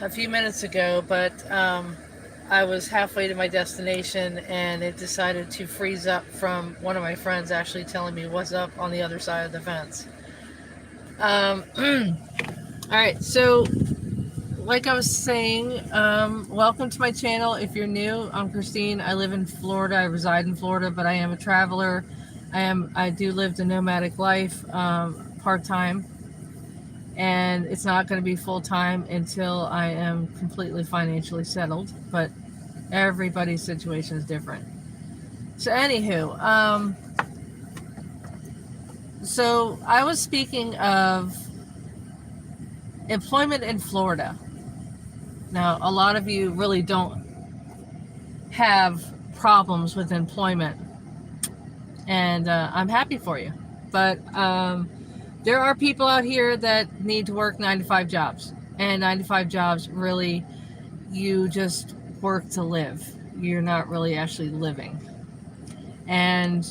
a few minutes ago, but I was halfway to my destination and it decided to freeze up from one of my friends actually telling me what's up on the other side of the fence. All right, so like I was saying, welcome to my channel. If you're new, I'm Christine. I live in Florida. I reside in Florida, but I am a traveler. I do live the nomadic life, part time, and it's not going to be full time until I am completely financially settled. But everybody's situation is different. So, anywho, so I was speaking of employment in Florida. Now, a lot of you really don't have problems with employment, and I'm happy for you. But there are people out here that need to work 9 to 5 jobs, and 9 to 5 jobs really, you just work to live. You're not really actually living. And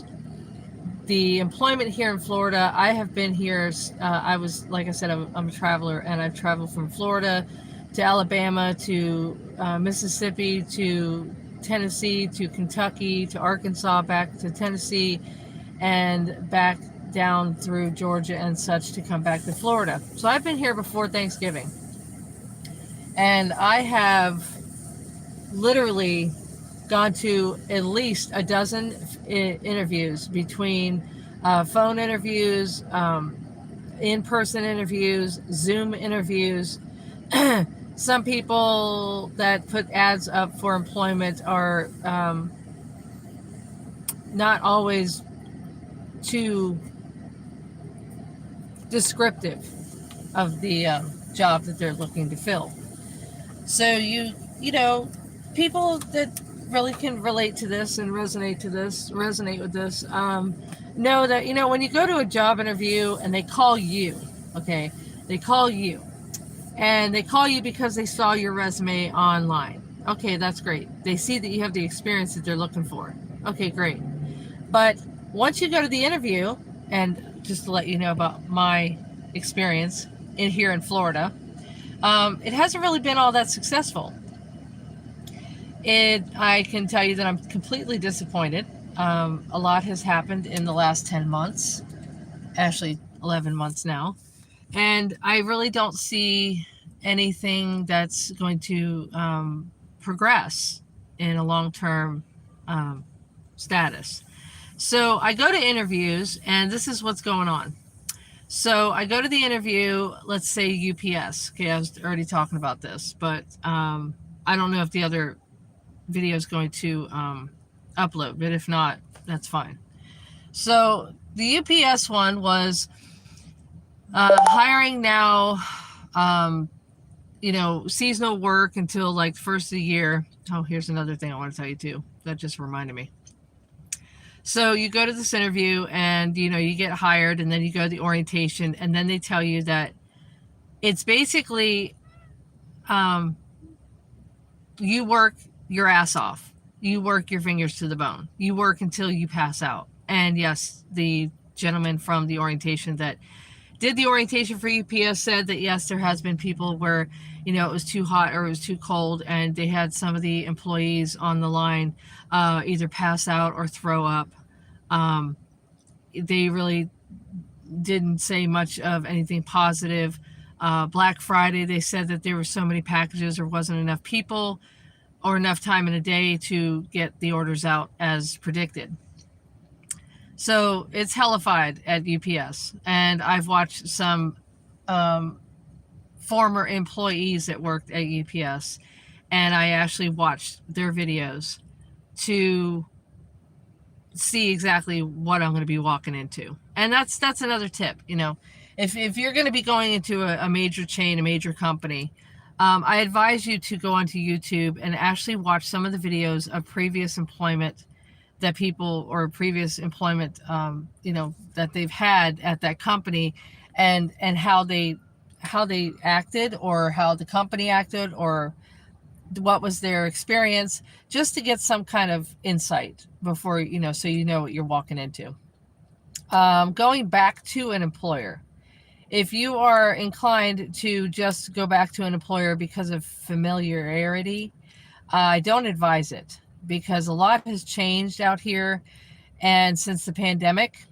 the employment here in Florida, I have been here. I was, like I said, I'm a traveler, and I've traveled from Florida to Alabama to Mississippi to Tennessee to Kentucky to Arkansas, back to Tennessee, and back down through Georgia and such to come back to Florida. So I've been here before Thanksgiving, and I have literally gone to at least a dozen interviews, between phone interviews, in-person interviews, Zoom interviews. Some people that put ads up for employment are not always too descriptive of the job that they're looking to fill. So you know, people that really can relate to this and resonate with this, know that, when you go to a job interview and they call you, okay, they call you, and they call you because they saw your resume online. Okay, that's great. They see that you have the experience that they're looking for. Okay, great. But once you go to the interview, and just to let you know about my experience here in Florida, it hasn't really been all that successful. I can tell you that I'm completely disappointed. A lot has happened in the last 10 months, actually 11 months now, and I really don't see anything that's going to progress in a long-term status. So I go to interviews, and this is what's going on. So I go to the interview, let's say UPS. Okay, I was already talking about this, but I don't know if the other video is going to upload, but if not, that's fine. So the UPS one was hiring now, seasonal work until like the first of the year. Oh, here's another thing I want to tell you too. That just reminded me. So you go to this interview, and you get hired, and then you go to the orientation, and then they tell you that it's basically you work your ass off. You work your fingers to the bone. You work until you pass out. And yes, the gentleman from the orientation that did the orientation for UPS said that yes, there has been people where, it was too hot or it was too cold, and they had some of the employees on the line either pass out or throw up. They really didn't say much of anything positive. Black Friday, they said that there were so many packages, there wasn't enough people or enough time in a day to get the orders out as predicted. So it's hellified at UPS. And I've watched some former employees that worked at UPS, and I actually watched their videos to see exactly what I'm going to be walking into. And that's another tip. If you're going to be going into a major chain, a major company, I advise you to go onto YouTube and actually watch some of the videos of previous employment that people, or previous employment, that they've had at that company, and how they acted, or how the company acted, or what was their experience, just to get some kind of insight before, so you know what you're walking into. Going back to an employer, If you are inclined to just go back to an employer because of familiarity, I don't advise it, because a lot has changed out here and since the pandemic.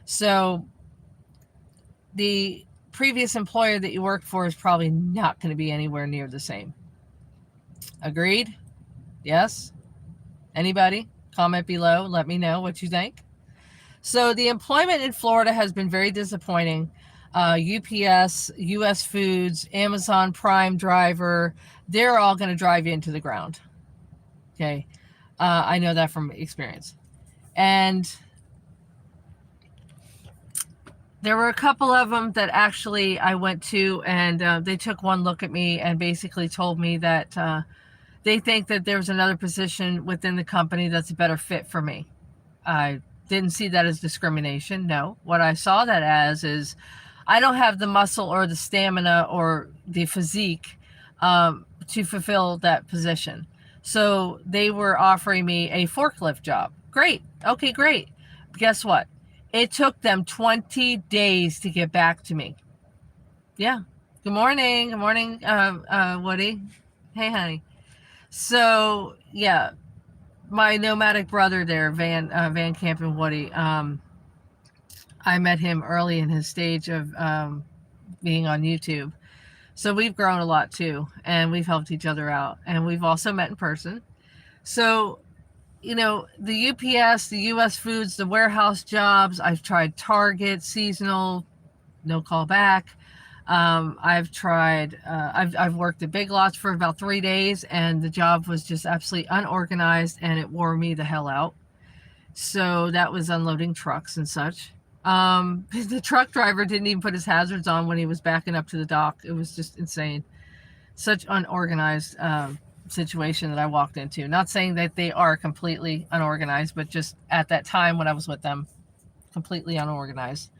So the previous employer that you worked for is probably not going to be anywhere near the same. Agreed? Yes? Anybody? Comment below. Let me know what you think. So the employment in Florida has been very disappointing. UPS, US Foods, Amazon Prime driver, they're all going to drive you into the ground. Okay. I know that from experience. And there were a couple of them that actually I went to, and they took one look at me and basically told me that they think that there's another position within the company that's a better fit for me. I didn't see that as discrimination. No. What I saw that as is I don't have the muscle or the stamina or the physique to fulfill that position. So they were offering me a forklift job. Great. Okay, great. Guess what? It took them 20 days to get back to me. Yeah. Good morning. Good morning, Woody. Hey, honey. So, yeah, my nomadic brother there, Van Camp and Woody, I met him early in his stage of being on YouTube. So we've grown a lot too, and we've helped each other out, and we've also met in person. So, you know, the UPS, the US Foods, the warehouse jobs, I've tried Target, seasonal, no call back. I've tried, I've worked at Big Lots for about 3 days, and the job was just absolutely unorganized, and it wore me the hell out. So that was unloading trucks and such. The truck driver didn't even put his hazards on when he was backing up to the dock. It was just insane. Such unorganized situation that I walked into. Not saying that they are completely unorganized, but just at that time when I was with them, completely unorganized.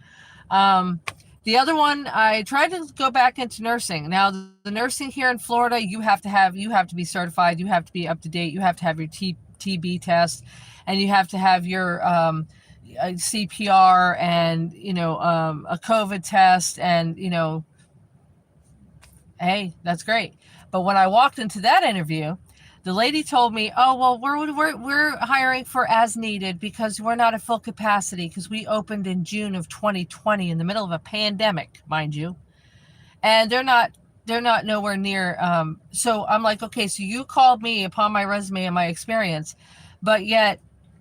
The other one, I tried to go back into nursing. Now, the nursing here in Florida, you have to be certified, you have to be up to date, you have to have your TB test, and you have to have your CPR and, you know, a COVID test, and, you know, hey, that's great. But when I walked into that interview, the lady told me, oh, well, we're hiring for as needed because we're not at full capacity because we opened in June of 2020 in the middle of a pandemic, mind you. And they're not nowhere near. So I'm like, okay, so you called me upon my resume and my experience, but yet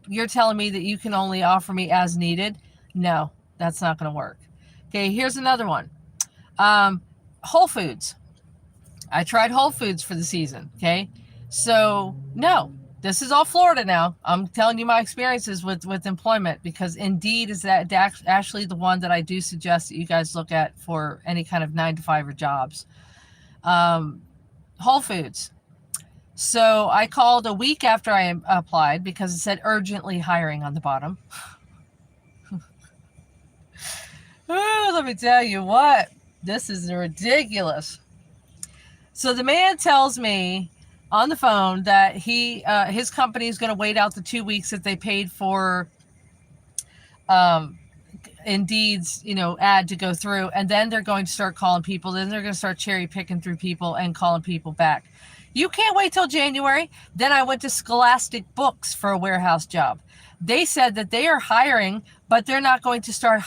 you're telling me that you can only offer me as needed? No, that's not going to work. Okay, here's another one. Whole Foods. I tried Whole Foods for the season, okay? So, no, this is all Florida now. I'm telling you my experiences with employment, because Indeed is actually the one that I do suggest that you guys look at for any kind of 9-to-5 or jobs. Whole Foods. So I called a week after I applied because it said urgently hiring on the bottom. Oh, let me tell you what, this is ridiculous. So the man tells me on the phone that his company is going to wait out the 2 weeks that they paid for Indeed's, you know, ad to go through, and then they're going to start calling people. Then they're going to start cherry picking through people and calling people back. You can't wait till January. Then I went to Scholastic Books for a warehouse job. They said that they are hiring, but they're not going to start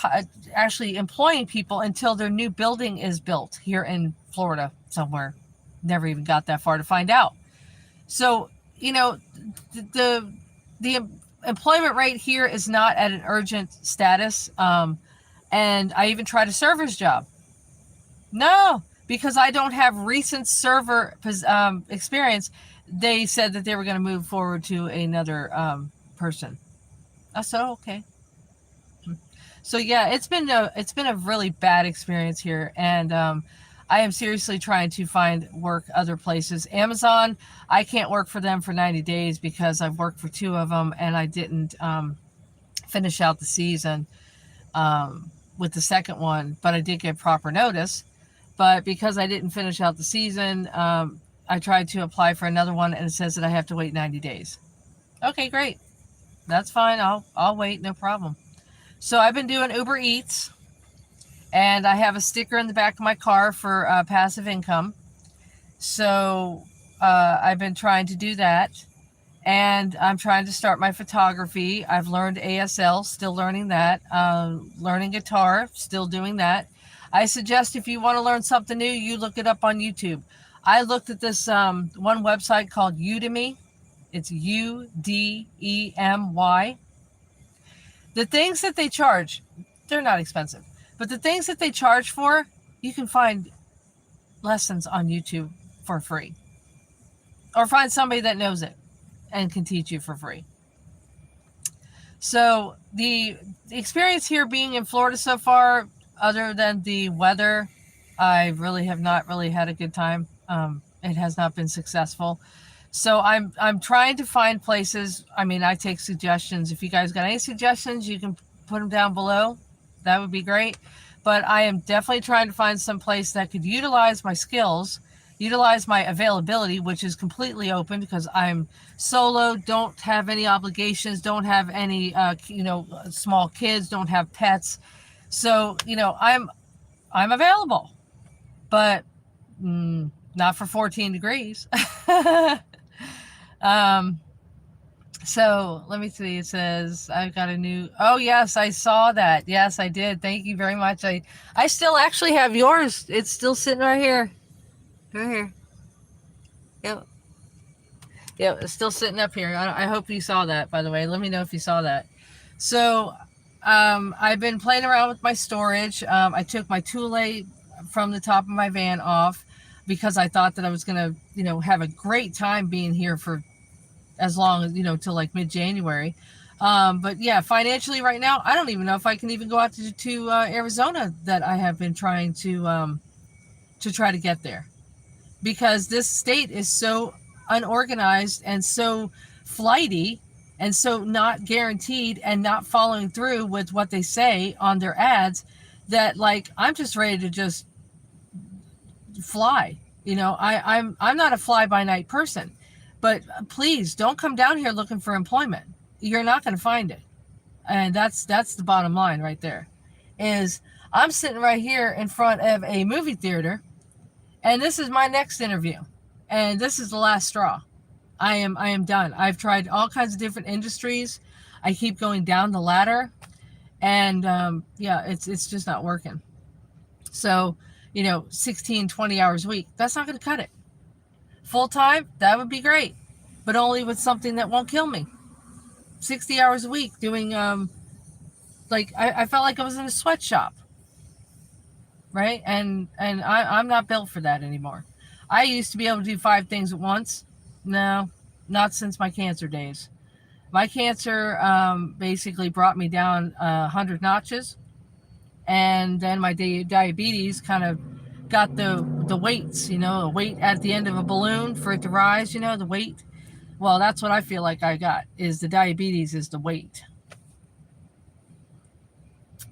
actually employing people until their new building is built here in Florida somewhere. Never even got that far to find out. So, you know, the employment rate here is not at an urgent status. And I even tried a server's job. No, because I don't have recent server experience. They said that they were going to move forward to another person. I said, oh, okay. So yeah, it's been a really bad experience here, and I am seriously trying to find work other places. Amazon, I can't work for them for 90 days because I've worked for 2 of them and I didn't finish out the season with the second one, but I did get proper notice. But because I didn't finish out the season, I tried to apply for another one, and it says that I have to wait 90 days. Okay, great. That's fine. I'll wait, no problem. So I've been doing Uber Eats, And I have a sticker in the back of my car for passive income. So I've been trying to do that. And I'm trying to start my photography. I've learned ASL, still learning that. Learning guitar, still doing that. I suggest if you want to learn something new, you look it up on YouTube. I looked at this one website called Udemy. It's Udemy. The things that they charge, they're not expensive. But the things that they charge for, you can find lessons on YouTube for free. Or find somebody that knows it and can teach you for free. So the experience here being in Florida so far, other than the weather, I really have not really had a good time. It has not been successful. So I'm trying to find places. I mean, I take suggestions. If you guys got any suggestions, you can put them down below. That would be great. But I am definitely trying to find some place that could utilize my skills, utilize my availability, which is completely open because I'm solo, don't have any obligations, don't have any, small kids, don't have pets. So, I'm available, but not for 14 degrees. So let me see. It says I've got a new. Oh yes, I saw that. Yes, I did. Thank you very much. I still actually have yours. It's still sitting right here. Right here. Yep. Yep. It's still sitting up here. I hope you saw that. By the way, let me know if you saw that. So I've been playing around with my storage. I took my Thule from the top of my van off because I thought that I was gonna, have a great time being here for as long as, till like mid-January. But yeah, financially right now, I don't even know if I can even go out to Arizona that I have been trying to try to get there, because this state is so unorganized and so flighty and so not guaranteed and not following through with what they say on their ads that, like, I'm just ready to just fly. I'm not a fly-by-night person. But please don't come down here looking for employment. You're not going to find it. And that's the bottom line right there. Is I'm sitting right here in front of a movie theater, and this is my next interview. And this is the last straw. I am done. I've tried all kinds of different industries. I keep going down the ladder, and it's just not working. So, 16, 20 hours a week, that's not going to cut it. Full time, that would be great, but only with something that won't kill me. 60 hours a week doing, I felt like I was in a sweatshop, right? And I'm not built for that anymore. I used to be able to do 5 things at once. No, not since my cancer days. My cancer basically brought me down 100 notches, and then my diabetes kind of got the weights, a weight at the end of a balloon for it to rise, the weight. Well, that's what I feel like I got, is the diabetes is the weight.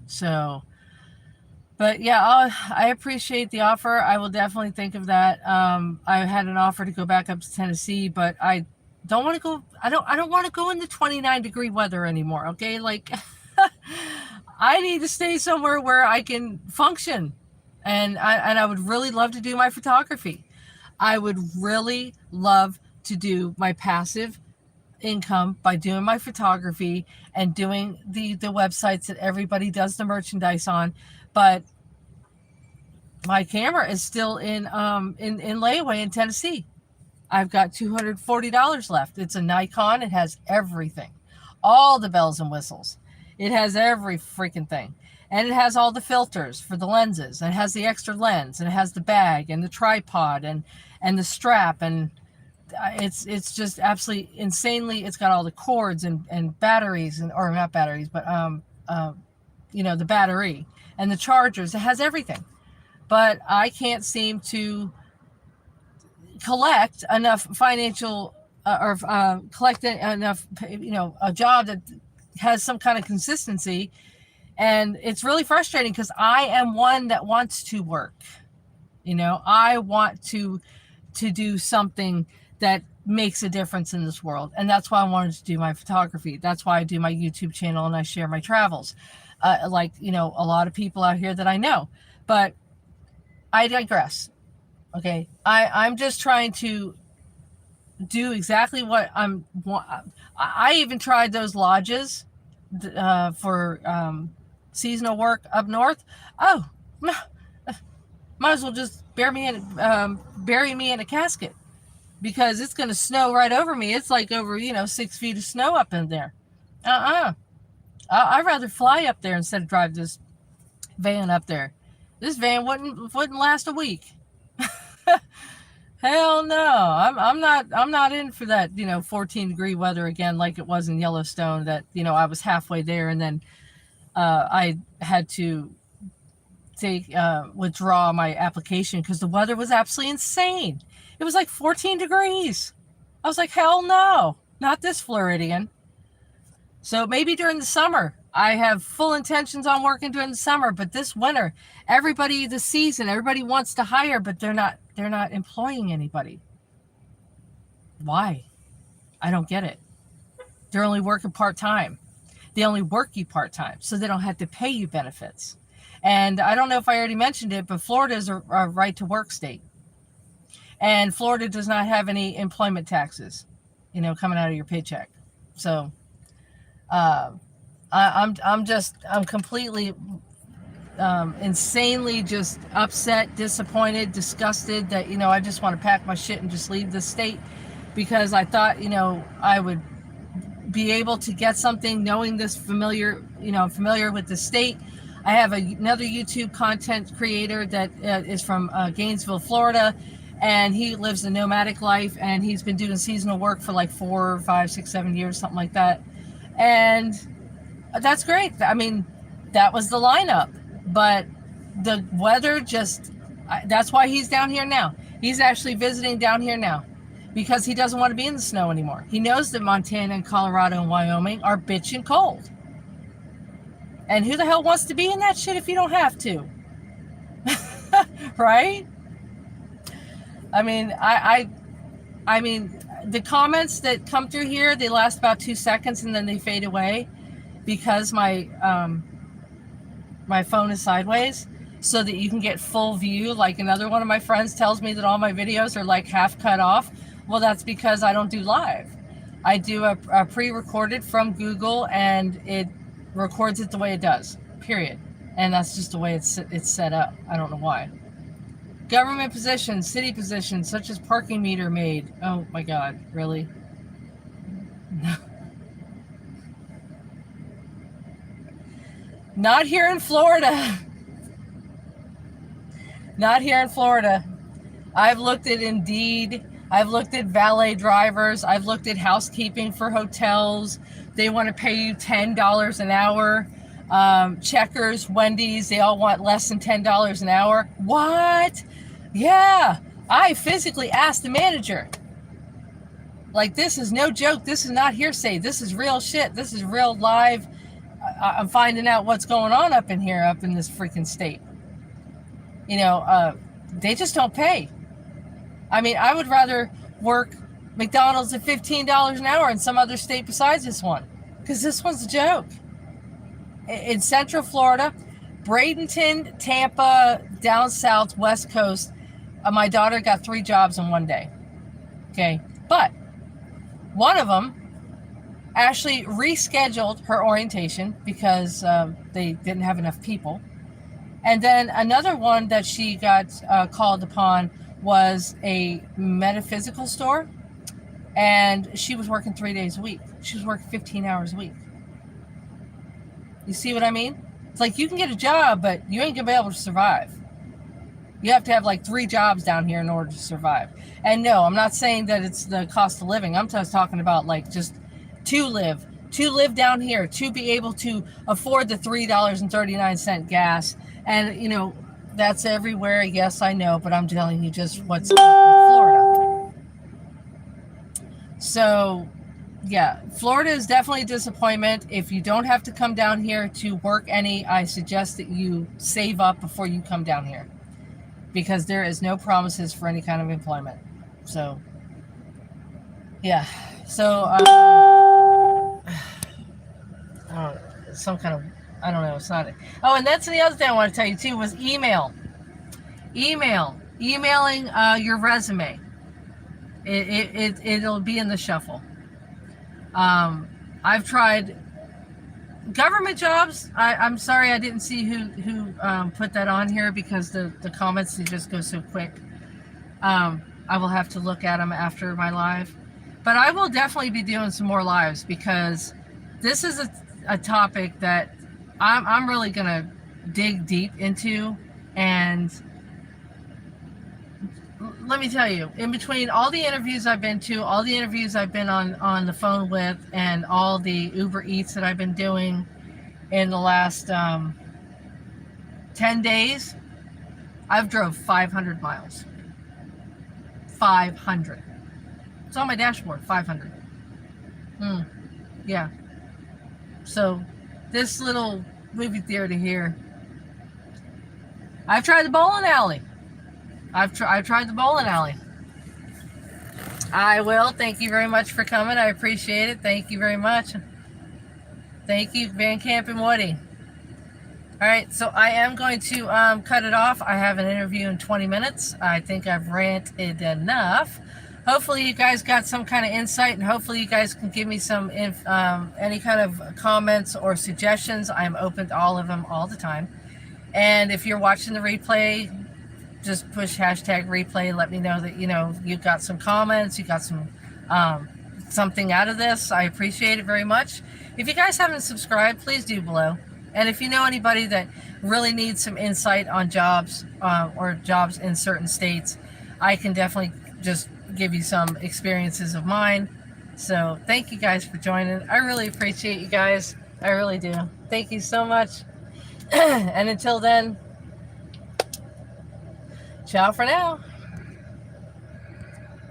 So, but yeah, I appreciate the offer. I will definitely think of that. I had an offer to go back up to Tennessee, but I don't want to go. I don't want to go in the 29-degree weather anymore. Okay. Like I need to stay somewhere where I can function. And I would really love to do my photography. I would really love to do my passive income by doing my photography and doing the websites that everybody does the merchandise on. But my camera is still in layaway in Tennessee. I've got $240 left. It's a Nikon. It has everything, all the bells and whistles. It has every freaking thing. And it has all the filters for the lenses, and it has the extra lens, and it has the bag and the tripod and the strap, and it's just absolutely insanely. It's got all the cords and batteries, or not batteries, but the battery and the chargers. It has everything, but I can't seem to collect enough financial or collect enough, a job that has some kind of consistency. And it's really frustrating because I am one that wants to work. I want to do something that makes a difference in this world. And that's why I wanted to do my photography. That's why I do my YouTube channel and I share my travels. Like, you know, a lot of people out here that I know. But I digress. Okay. I'm just trying to do exactly what I even tried those lodges for seasonal work up north. Oh, might as well just bury me in a casket, because it's going to snow right over me. It's like over, 6 feet of snow up in there. I'd rather fly up there instead of drive this van up there. This van wouldn't last a week. Hell no. I'm not in for that, 14-degree weather again, like it was in Yellowstone, that, I was halfway there and then I had to withdraw my application because the weather was absolutely insane. It was like 14 degrees. I was like, hell no, not this Floridian. So maybe during the summer. I have full intentions on working during the summer, but this winter, everybody wants to hire, but they're not employing anybody. Why? I don't get it. They're only working part-time. They only work you part-time, so they don't have to pay you benefits. And I don't know if I already mentioned it, but Florida is a right-to-work state. And Florida does not have any employment taxes, coming out of your paycheck. So I'm completely insanely just upset, disappointed, disgusted that, I just want to pack my shit and just leave this state, because I thought, I would be able to get something knowing this familiar with the state. I have another YouTube content creator that is from Gainesville, Florida, and he lives a nomadic life, and he's been doing seasonal work for like 4, 5, 6, 7 years, something like that. And that's great. I mean, that was the lineup, but the weather that's why he's down here now. He's actually visiting down here now because he doesn't want to be in the snow anymore. He knows that Montana and Colorado and Wyoming are bitchin' cold. And who the hell wants to be in that shit if you don't have to? Right? I mean, I mean, the comments that come through here, they last about 2 seconds and then they fade away because my phone is sideways, so that you can get full view. Like another one of my friends tells me that all my videos are like half cut off. Well, that's because I don't do live. I do a pre-recorded from Google, and it records it the way it does, period. And that's just the way it's set up. I don't know why. Government positions, city positions, such as parking meter made. Oh my God, really? Not here in Florida. Not here in Florida. I've looked at Indeed. I've looked at valet drivers. I've looked at housekeeping for hotels. They want to pay you $10 an hour. Checkers, Wendy's, they all want less than $10 an hour. What? Yeah. I physically asked the manager. Like, this is no joke. This is not hearsay. This is real shit. This is real live. I'm finding out what's going on up in here, up in this freaking state. They just don't pay. I mean, I would rather work McDonald's at $15 an hour in some other state besides this one, because this one's a joke. In Central Florida, Bradenton, Tampa, down south, West Coast, my daughter got 3 jobs in one day. Okay, but one of them actually rescheduled her orientation because they didn't have enough people. And then another one that she got called upon was a metaphysical store, and she was working 3 days a week. She was working 15 hours a week. You see what I mean? It's like, you can get a job, but you ain't gonna be able to survive. You have to have like 3 jobs down here in order to survive. And no, I'm not saying that it's the cost of living. I'm just talking about like just to live down here, to be able to afford the $3.39 gas. And that's everywhere. Yes, I know, but I'm telling you just what's in Florida. So yeah, Florida is definitely a disappointment. If you don't have to come down here to work any, I suggest that you save up before you come down here, because there is no promises for any kind of employment. So Yeah. So, some kind of, I don't know. It's not. Oh, and that's the other thing I want to tell you too was emailing your resume. It'll be in the shuffle. I've tried government jobs. I'm sorry I didn't see who put that on here because the comments, they just go so quick. I will have to look at them after my live, but I will definitely be doing some more lives because this is a topic that I'm really gonna dig deep into. And let me tell you, in between all the interviews I've been to, all the interviews I've been on the phone with, and all the Uber Eats that I've been doing in the last 10 days, I've drove 500 miles. 500. It's on my dashboard, 500. Yeah. So this little movie theater here, I've tried the bowling alley. I've tried the bowling alley. I will. Thank you very much for coming. I appreciate it. Thank you very much. Thank you, Van Camp and Woody. All right, so I am going to cut it off. I have an interview in 20 minutes. I think I've ranted enough. Hopefully you guys got some kind of insight, and hopefully you guys can give me some any kind of comments or suggestions. I'm open to all of them all the time. And if you're watching the replay, just push hashtag replay. Let me know that you got some comments, you got some something out of this. I appreciate it very much. If you guys haven't subscribed, please do below. And if you know anybody that really needs some insight on jobs or jobs in certain states, I can definitely just give you some experiences of mine. So thank you guys for joining. I really appreciate you guys. I really do. Thank you so much. And until then, ciao for now.